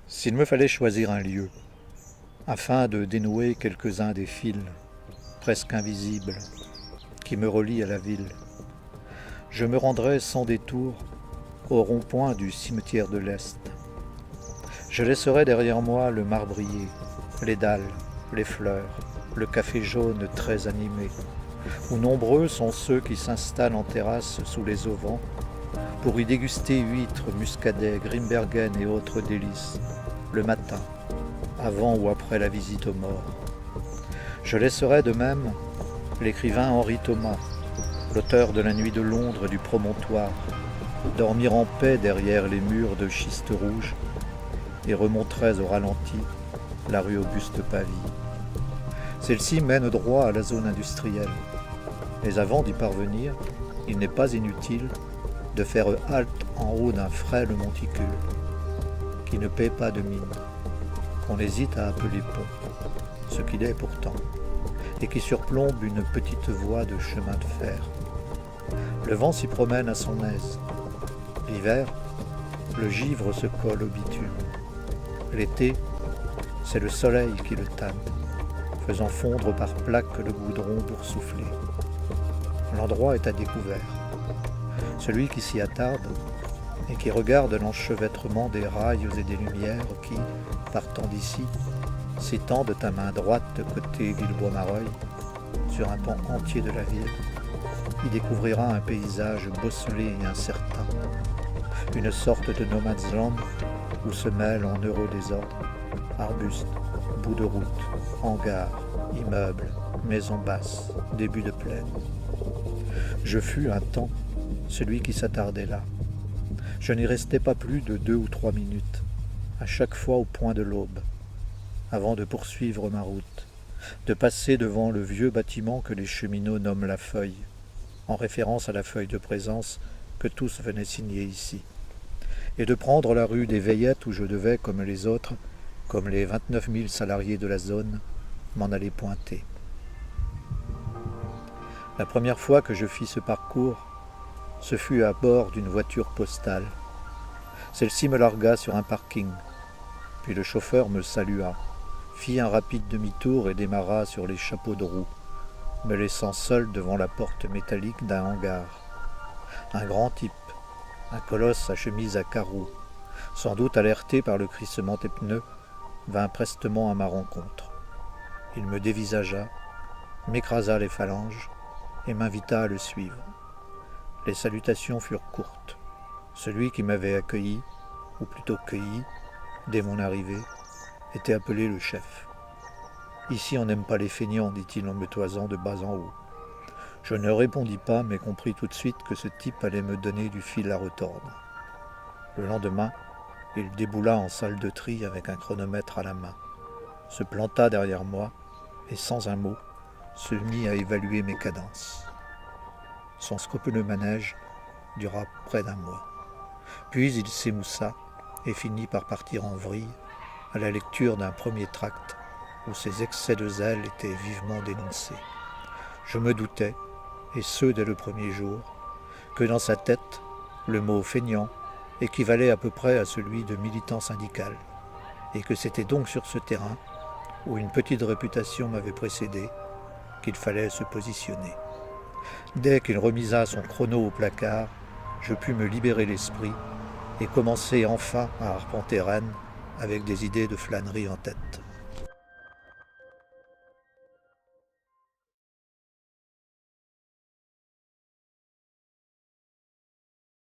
S'il me fallait choisir un lieu, afin de dénouer quelques-uns des fils, presque invisibles, qui me relient à la ville, je me rendrais sans détour au rond-point du cimetière de l'Est. Je laisserais derrière moi le marbrier, les dalles, les fleurs, le café jaune très animé, où nombreux sont ceux qui s'installent en terrasse sous les auvents pour y déguster huîtres, muscadets, grimbergen et autres délices, le matin, avant ou après la visite aux morts. Je laisserai de même l'écrivain Henri Thomas, l'auteur de La Nuit de Londres et du Promontoire, dormir en paix derrière les murs de schiste rouge et remonterais au ralenti la rue Auguste-Pavie. Celle-ci mène droit à la zone industrielle, mais avant d'y parvenir, il n'est pas inutile de faire halte en haut d'un frêle monticule qui ne paie pas de mine, qu'on hésite à appeler pont, ce qu'il est pourtant, et qui surplombe une petite voie de chemin de fer. Le vent s'y promène à son aise. L'hiver, le givre se colle au bitume. L'été, c'est le soleil qui le tame, faisant fondre par plaques le goudron pour souffler. L'endroit est à découvert. Celui qui s'y attarde et qui regarde l'enchevêtrement des rails et des lumières qui, partant d'ici, s'étendent à main droite côté Villebois-Mareuil, sur un pan entier de la ville, y découvrira un paysage bosselé et incertain, une sorte de no man's land où se mêlent en heureux désordre arbustes, bouts de route, hangars, immeubles, maisons basses, début de plaine. Je fus un temps celui qui s'attardait là. Je n'y restais pas plus de 2 ou 3 minutes, à chaque fois au point de l'aube, avant de poursuivre ma route, de passer devant le vieux bâtiment que les cheminots nomment la Feuille, en référence à la feuille de présence que tous venaient signer ici, et de prendre la rue des Veillettes où je devais, comme les autres, comme les 29 000 salariés de la zone, m'en aller pointer. La première fois que je fis ce parcours, ce fut à bord d'une voiture postale. Celle-ci me largua sur un parking, puis le chauffeur me salua, fit un rapide demi-tour et démarra sur les chapeaux de roue, me laissant seul devant la porte métallique d'un hangar. Un grand type, un colosse à chemise à carreaux, sans doute alerté par le crissement des pneus, vint prestement à ma rencontre. Il me dévisagea, m'écrasa les phalanges et m'invita à le suivre. Les salutations furent courtes. Celui qui m'avait accueilli, ou plutôt cueilli, dès mon arrivée, était appelé le chef. « Ici on n'aime pas les feignants, dit-il en me toisant de bas en haut. Je ne répondis pas, mais compris tout de suite que ce type allait me donner du fil à retordre. Le lendemain, il déboula en salle de tri avec un chronomètre à la main, se planta derrière moi et sans un mot, se mit à évaluer mes cadences. Son scrupuleux manège dura près d'un mois. Puis il s'émoussa et finit par partir en vrille à la lecture d'un premier tract où ses excès de zèle étaient vivement dénoncés. Je me doutais, et ce dès le premier jour, que dans sa tête, le mot feignant équivalait à peu près à celui de militant syndical, et que c'était donc sur ce terrain, où une petite réputation m'avait précédé, qu'il fallait se positionner. Dès qu'il remisa son chrono au placard, je pus me libérer l'esprit et commencer enfin à arpenter Rennes avec des idées de flânerie en tête.